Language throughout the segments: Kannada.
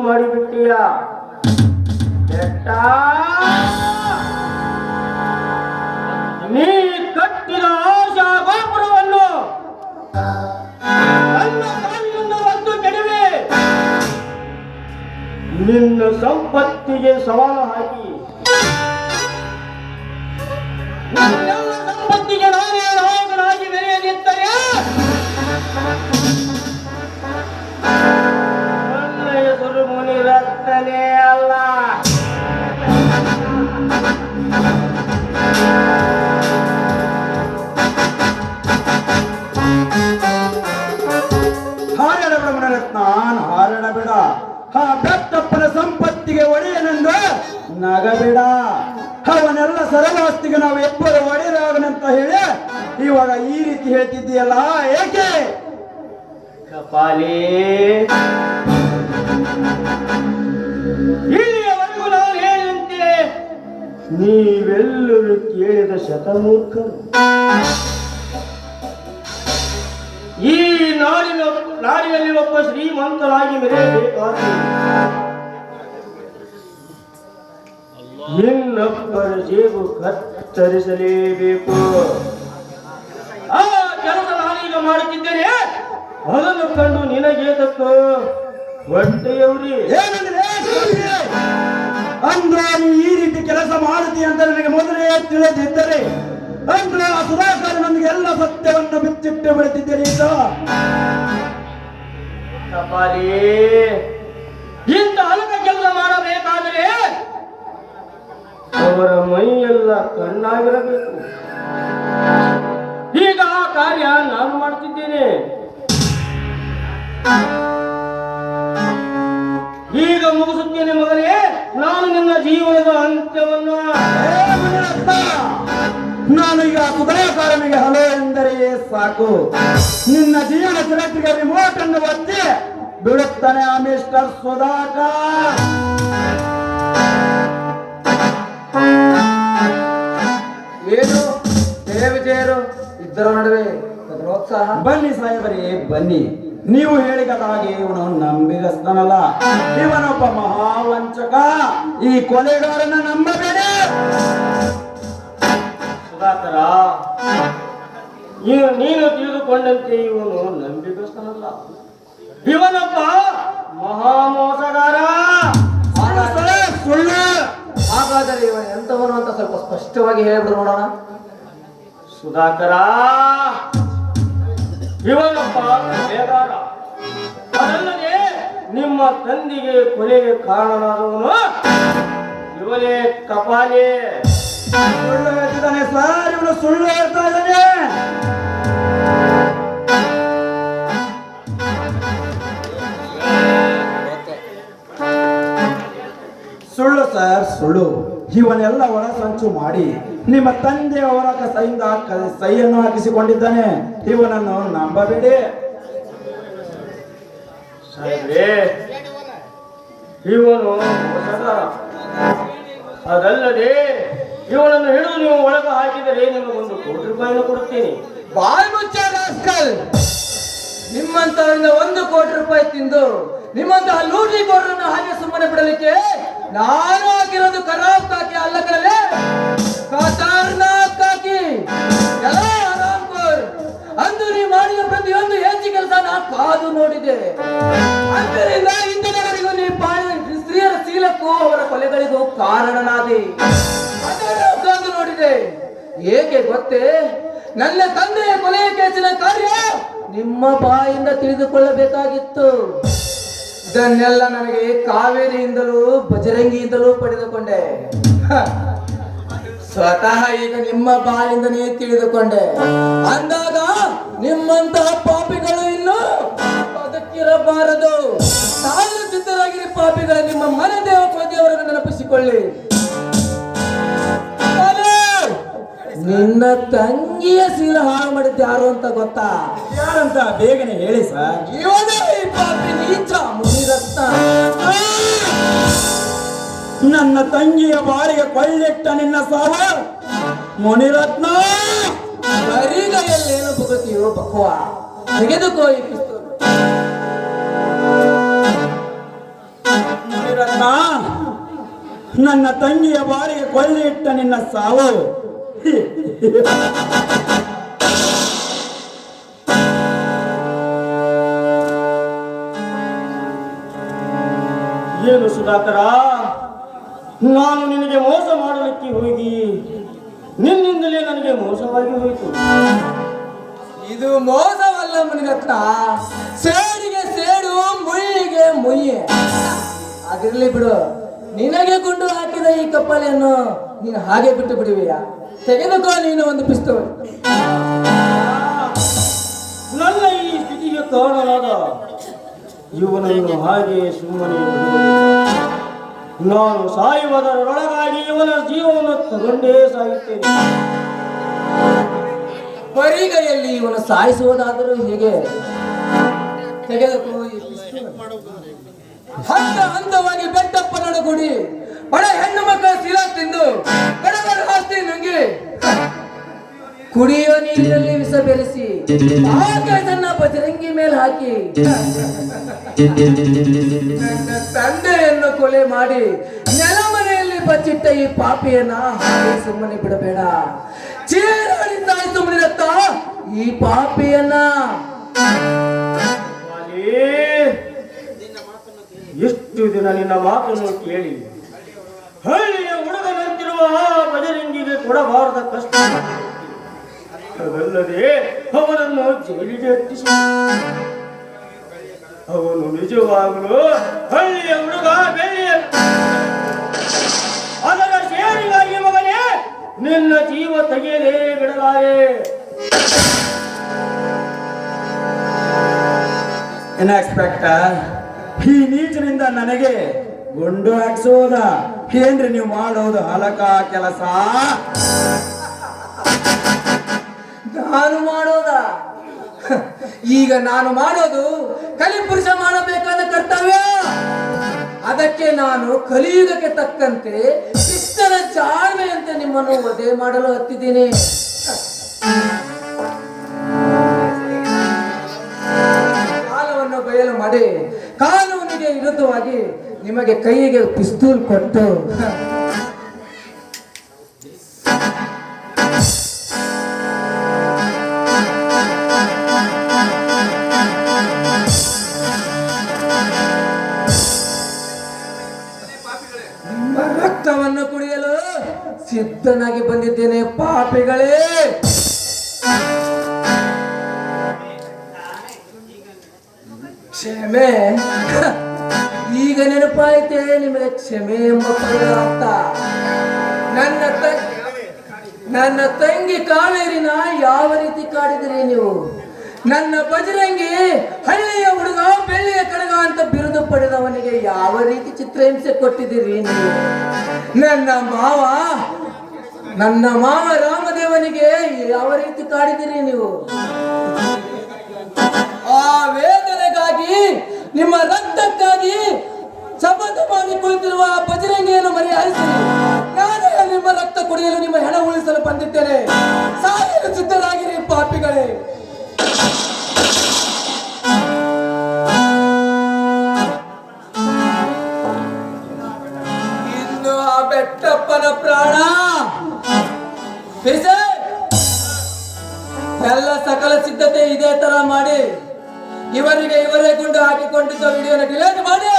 ಮಾಡಿಬಿಟ್ಟಿಯ ಬೆಟ್ಟ ನೀ ಕಟ್ಟಿದ ಆಶಾ ಗೋಪುರವನ್ನು ನನ್ನ ಕಾಲಿನಿಂದ ಒಂದು ಕೆಡವೆ ನಿನ್ನ ಸಂಪತ್ತಿಗೆ ಸವಾಲು ಹಾಕಿ ನನ್ನೆಲ್ಲ ಸಂಪತ್ತಿಗೆ ನಾನೇ ನಾಯಕನಾಗಿ ಬೆರೆಯದಿದ್ದರೆ ನನ್ನ ಹೆಸರು ಮುನಿರತ್ನನೇ ಅಲ್ಲ. ಹಾರಣ ಮುನಿರತ್ನ, ಹಾರಣ ಬೇಡ. ಆ ಬೆಟ್ಟಪ್ಪನ ಸಂಪತ್ತಿಗೆ ಒಡೆಯನೆಂದು ನಗಬೇಡ. ಅವನೆಲ್ಲ ಸರವಾಸ್ತಿಗೆ ನಾವು ಎಬ್ಬರು ಒಡೆಯರಾಗನಂತ ಹೇಳಿ ಇವಾಗ ಈ ರೀತಿ ಹೇಳ್ತಿದ್ದೀಯಲ್ಲ, ಏಕೆ? ಕಪಾಲಿ, ಇಲ್ಲಿಯವರೆಗೂ ನಾನು ಹೇಳಿದಂತೆ ನೀವೆಲ್ಲರೂ ಕೇಳಿದ ಶತಮೂರ್ಖರು. ಈ ನಾಡಿನಲ್ಲಿ ಒಬ್ಬ ಶ್ರೀಮಂತನಾಗಿ ಮೆರೆಯಬೇಕಾದ ಇನ್ನೊಬ್ಬರ ಜೇಬು ಕತ್ತರಿಸಲೇಬೇಕು. ಆ ಕೆಲಸ ನಾನೀಗ ಮಾಡುತ್ತಿದ್ದೇನೆ. ಅದನ್ನು ಕಂಡು ನಿನಗೇತಕ್ಕೋ ಹೊಟ್ಟೆಯವ್ರಿ ಅಂದ್ರೆ ಈ ರೀತಿ ಕೆಲಸ ಮಾಡುತ್ತೀಯ ಅಂತ ನನಗೆ ಮೊದಲೇ ತಿಳಿದಿದ್ದರೆ ಅಂದ್ರೆ ಆ ಸುಧಾಕರ್ ನನಗೆ ಎಲ್ಲ ಸತ್ಯವನ್ನು ಬಿಚ್ಚಿಟ್ಟು ಬಿಡುತ್ತಿದ್ದೀರಿ. ಕಪಾಲಿ, ಇಂಥ ಅಲಕ ಕೆಲಸ ಮಾಡಬೇಕಾದರೆ ಅವರ ಮೈಯೆಲ್ಲ ಕಣ್ಣಾಗಿರಬೇಕು. ಈಗ ಆ ಕಾರ್ಯ ನಾನು ಮಾಡುತ್ತಿದ್ದೇನೆ. ಈಗ ಮುಗಿಸುತ್ತೇನೆ ಮಗನೇ ನಾನು ನಿನ್ನ ಜೀವನದ ಅಂತ್ಯವನ್ನು. ನಾನು ಈಗ ಸುಧಾಕರನಿಗೆ ಹಲೋ ಎಂದರೆ ಸಾಕು, ನಿನ್ನ ಜೀವನ ಚರಿತ್ರೆಗೆ ರಿಮೋಟ್ ಅನ್ನು ಒತ್ತಿ ಬಿಡುತ್ತಾನೆ ಆ ಮಿಸ್ಟರ್ ಸುಧಾಕರ್. ಏನು ಜಯ ವಿಜಯರು ಇದ್ದರ ನಡುವೆ ಪ್ರೋತ್ಸಾಹ? ಬನ್ನಿ ಸಾಹೇಬರೇ ಬನ್ನಿ. ನೀವು ಹೇಳಿದಾಗೆ ಇವನು ನಂಬಿಗಸ್ತನಲ್ಲ, ಇವನೊಬ್ಬ ಮಹಾವಂಚಕ. ಈ ಕೊಲೆಗಾರನ ನಂಬಬೇಡಿ. ಸುಧಾಕರ, ನೀನು ತಿಳಿದುಕೊಂಡಂತೆ ಇವನು ನಂಬಿಗಸ್ತನಲ್ಲ, ಇವನೊಬ್ಬ ಮಹಾಮೋಸಗಾರ. ಸುಳ್ಳು. ಹಾಗಾದರೆ ಇವ ಎಂತವನು ಅಂತ ಸ್ವಲ್ಪ ಸ್ಪಷ್ಟವಾಗಿ ಹೇಳ್ಬಿಡು ನೋಡೋಣ. ಸುಧಾಕರ, ಇವನೊಬ್ಬ ಕೊಲೆಗಾರ. ಅದಲ್ಲದೆ ನಿಮ್ಮ ತಂದೆಗೆ ಕೊಲೆಗೆ ಕಾರಣನಾದವನು ಇವನೇ ಕಪಾಲಿ. ಸುಳ್ಳು ಹೇಳ್ತಿದ್ದಾನೆ ಸರ್, ಇವನು ಸುಳ್ಳು ಹೇಳ್ತಾ ಇದ್ದಾನೆ. ಸುಳ್ಳು ಸರ್, ಸುಳ್ಳು. ಇವನೆಲ್ಲ ಒಳ ಸಂಚು ಮಾಡಿ ನಿಮ್ಮ ತಂದೆಯವರ ಕೈಯಿಂದ ಸಹಿಯನ್ನು ಹಾಕಿಸಿಕೊಂಡಿದ್ದಾನೆ. ಇವನನ್ನು ನಂಬಬೇಡಿ ಸಾಹೇಬ್ರೇ, ಇವನು ಮೋಸಗಾರ. ಅದಲ್ಲದೆ ಇವನನ್ನು ಹಿಡಿದು ನೀವು ಒಳಗೆ ಹಾಕಿದರೆ ನಿಮಗೊಂದು ಕೋಟಿ ರೂಪಾಯಿನ ಕೊಡುತ್ತೇನೆ. ಬಾಯ್ ಮುಚ್ಚ ರಾಸ್ಕಲ್! ನಿಮ್ಮಂತವರಿಂದ 1 ಕೋಟಿ ರೂಪಾಯಿ ತಿಂದು ನಿಮ್ಮಂತಹ ಲೂಟಿಕೋರರನ್ನು ಹಾಗೆ ಸುಮ್ಮನೆ ಬಿಡಲಿಕ್ಕೆ ನಾನು ಹಾಕಿರೋದು ಖರಾಬ್ ಕಾಕಿ ಅಲ್ಲ ಕಣಲೆ, ಖತರ್ನಾಕ್ ಕಾಕಿ. ಎಲ್ಲ ಆರಾಮ್ಕೋರ್. ಅಂದು ನೀ ಮಾಡಿದ ಪ್ರತಿಯೊಂದು ಹೆಚ್ಚು ಕೆಲಸ ನಾ ಕಾದು ನೋಡಿದೆ. ಆದ್ದರಿಂದ ಇಂದಿನವರೆಗೂ ನೀ ಮಾಡಿದ ಸ್ತ್ರೀಯರ ಶೀಲಕ್ಕೂ ಅವರ ಕೊಲೆಗಳಿಗೂ ಕಾರಣನಾದೆ. ಅದನ್ನು ಕಾದು ನೋಡಿದೆ. ಏಕೆ ಗೊತ್ತೇ? ನನ್ನ ತಂದೆಯ ಕೊಲೆಯ ಕೇಸಿನ ಕಾರ್ಯ ನಿಮ್ಮ ಬಾಯಿಂದ ತಿಳಿದುಕೊಳ್ಳಬೇಕಾಗಿತ್ತು. ಇದನ್ನೆಲ್ಲ ನನಗೆ ಕಾವೇರಿಯಿಂದಲೂ ಬಜರಂಗಿಯಿಂದಲೂ ಪಡೆದುಕೊಂಡೆ. ಸ್ವತಃ ಈಗ ನಿಮ್ಮ ಬಾಯಿಂದನೇ ತಿಳಿದುಕೊಂಡೆ. ಅಂದಾಗ ನಿಮ್ಮಂತಹ ಪಾಪಿಗಳು ಇನ್ನು ಬದುಕಿರಬಾರದು. ಸಾಲು ಸಿದ್ಧರಾಗಿರಿ ಪಾಪಿಗಳ. ನಿಮ್ಮ ಮನೆ ದೇವರನ್ನು ನೆನಪಿಸಿಕೊಳ್ಳಿ. ನಿನ್ನ ತಂಗಿಯ ಶೀಲ ಹಾಳು ಮಾಡಿದ್ದು ಯಾರು ಅಂತ ಗೊತ್ತಾ? ಯಾರಂತ ಬೇಗನೆ ಹೇಳಿ ಸರ್. ಇವನೇ ಈ ಪಾಪಿ ನೀಚ ಮುನಿರತ್ನ. ನನ್ನ ತಂಗಿಯ ಬಾರಿಗೆ ಕೊಳ್ಳಿಟ್ಟ ನಿನ್ನ ಸಾವ ಮುನಿರತ್ನ. ಬರಿಗೈಯಲ್ಲೇನು ಬುಗುತ್ತೀಯೋ ಬಕ್ಕುವ? ತೆಗೆದುಕೋ ಈ ಪಿಸ್ತೂಲ್. ನನ್ನ ತಂಗಿಯ ಬಾರಿಗೆ ಕೊಳ್ಳೆ ಇಟ್ಟ ನಿನ್ನ ಸಾವು ಏನು ಸುಧಾಕರ, ನಾನು ನಿನಗೆ ಮೋಸ ಮಾಡಲಿಕ್ಕೆ ಹೋಗಿ ನಿನ್ನಿಂದಲೇ ನನಗೆ ಮೋಸವಾಗಿ ಹೋಯಿತು. ಇದು ಮೋಸವಲ್ಲ ಮುನಿರತ್ನ, ಸೇಡಿಗೆ ಸೇಡು, ಮುಯ್ಯಿಗೆ ಮುಯ್ಯೆ. ಅದಿರ್ಲಿ ಬಿಡು, ನಿನಗೆ ಗುಂಡು ಹಾಕಿದ ಈ ಕಪ್ಪಲೆಯನ್ನು ನೀನು ಹಾಗೆ ಬಿಟ್ಟು ಬಿಡುವೆಯಾ? ತೆಗೆದುಕೋ ನೀನು ಒಂದು ಪಿಸ್ತೂಲ್. ನನ್ನ ಈ ಸ್ಥಿತಿಗೆ ಕಾರಣನಾದ ಇವನನ್ನು ಹಾಗೆ ಸುಮ್ಮನೆ ಬಿಡುವುದು. ನಾನು ಸಾಯುವುದರೊಳಗಾಗಿ ಇವನ ಜೀವವನ್ನು ತಗೊಂಡೇ ಸಾಯುತ್ತೇನೆ. ಬರಿಗೈಯಲ್ಲಿ ಇವನು ಸಾಯಿಸುವುದಾದರೂ ಹೇಗೆ? ತೆಗೆದುಕೋ ಈ ಪಿಸ್ತೂಲ್. ಹಂತ ಹಂತವಾಗಿ ಬೆಟ್ಟಪ್ಪನೊಡಗೂಡಿ ಬಡ ಹೆಣ್ಣು ಮಕ್ಕಳ ಶೀಲ ತಿಂದು ಬಡವರ ಆಸ್ತಿ ನುಂಗಿ ಕುಡಿಯೋ ನೀರಿನಲ್ಲಿ ವಿಷ ಬೆರೆಸಿ ಆಕಾಶನ್ನ ಬಜರಂಗಿ ಮೇಲೆ ಹಾಕಿ ನನ್ನ ತಂದೆಯನ್ನು ಕೊಲೆ ಮಾಡಿ ನೆಲಮನೆಯಲ್ಲಿ ಬಚ್ಚಿಟ್ಟ ಈ ಪಾಪಿಯನ್ನ ಹಾಗೆ ಸುಮ್ಮನೆ ಬಿಡಬೇಡ. ಚೀರಾಡಿ ತಾಯಿ ಸುಮ್ಮನಿರತ್ತ ಈ ಪಾಪಿಯನ್ನ. ಎಷ್ಟು ದಿನ ನಿನ್ನ ಮಾತನ್ನು ಕೇಳಿ ಹಳ್ಳಿಯ ಹುಡುಗನಂತಿರುವ ಬಜರಂಗಿಗೆ ಕೊಡಬಾರದ ಕಷ್ಟ, ಅದಲ್ಲದೆ ಅವನನ್ನು ಜೈಲಿಗೆ ಹತ್ತಿಸಿ ಅವನು ನಿಜವಾಗಲೂ ಹಳ್ಳಿಯ ಹುಡುಗ ಬೆಳ್ಳಿಯ ಅದರ ಸೇರಿಗಾಗಿ ಮಗನೇ ನಿನ್ನ ಜೀವ ತೆಗೆಯಲೇ ಬಿಡಲಾರೆ. ಇನ್ಸ್ಪೆಕ್ಟರ್, ಈ ನೀಚನಿಂದ ನನಗೆ ಗುಂಡು ಹಾಕ್ಸೋದ ಏನ್ರಿ ನೀವು ಮಾಡೋದು ಹಲಕ ಕೆಲಸ? ನಾನು ಮಾಡೋದ? ಈಗ ನಾನು ಮಾಡೋದು ಕಲಿಪುರುಷ ಮಾಡಬೇಕಾದ ಕರ್ತವ್ಯ. ಅದಕ್ಕೆ ನಾನು ಕಲಿಯುಗಕ್ಕೆ ತಕ್ಕಂತೆ ಕೃಷ್ಣನ ಚಾಳ್ಮೆಯಂತೆ ನಿಮ್ಮನ್ನು ವಧೆ ಮಾಡಲು ಹತ್ತಿದ್ದೀನಿ. ಕಾಲವನ್ನು ಬಯಲು ಮಾಡಿ ಕಾನೂನಿಗೆ ವಿರುದ್ಧವಾಗಿ ನಿಮಗೆ ಕೈಗೆ ಪಿಸ್ತೂಲ್ ಕೊಟ್ಟು ನಿಮ್ಮ ರಕ್ತವನ್ನು ಕುಡಿಯಲು ಸಿದ್ಧನಾಗಿ ಬಂದಿದ್ದೇನೆ ಪಾಪಿಗಳೇ. ಕ್ಷಮೆ ಈಗ ನೆನಪಾಯಿತೆ ನಿಮಗೆ ಕ್ಷಮೆ ಎಂಬ ಪದದ ಅರ್ಥ. ನನ್ನ ತಂಗಿ ಕಾವೇರಿನ ಯಾವ ರೀತಿ ಕಾಡಿದಿರಿ ನೀವು? ನನ್ನ ಬಜರಂಗಿ ಹಳ್ಳಿಯ ಹುಡುಗ ಬೆಳ್ಳಿಯ ಕಡಗ ಅಂತ ಬಿರುದು ಪಡೆದವನಿಗೆ ಯಾವ ರೀತಿ ಚಿತ್ರಹಿಂಸೆ ಕೊಟ್ಟಿದ್ದೀರಿ ನೀವು? ನನ್ನ ಮಾವ ರಾಮದೇವನಿಗೆ ಯಾವ ರೀತಿ ಕಾಡಿದಿರಿ ನೀವು? ಆ ವೇದನೆಗಾಗಿ, ನಿಮ್ಮ ರಕ್ತಕ್ಕಾಗಿ ಶಪಥ ಮಾಡಿ ಕುಳಿತಿರುವ ಬಜರಂಗಿಯನ್ನು ಮರೆಯಾಯಿಸಿ ನಾನೇ ನಿಮ್ಮ ರಕ್ತ ಕುಡಿಯಲು ನಿಮ್ಮ ಹೆಣ ಉಳಿಸಲು ಬಂದಿದ್ದೇನೆ. ಸಾಯಲು ಸಿದ್ಧರಾಗಿರಿ ಪಾಪಿಗಳೇ. ಇನ್ನು ಆ ಬೆಟ್ಟಪ್ಪನ ಪ್ರಾಣ ಎಲ್ಲ ಸಕಲ ಸಿದ್ಧತೆ ಇದೇ ತರ ಮಾಡಿ ಇವರಿಗೆ ಇವರೇ ಗುಂಡು ಹಾಕಿಕೊಂಡಿದ್ದ ವಿಡಿಯೋನ ಡಿಲೀಟ್ ಮಾಡಿ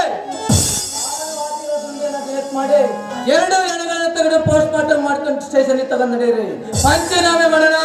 ಮಾಡಿ 2 ಹೆಣಗಳನ್ನ ತೆಗೆದು ಪೋಸ್ಟ್ ಮಾರ್ಟಮ್ ಮಾಡ್ಕೊಂಡು ಸ್ಟೇಷನ್ ತಗೊಂಡು ನಡೀರಿ. ಪಂಚನಾಮೆ ಮಾಡೋಣ.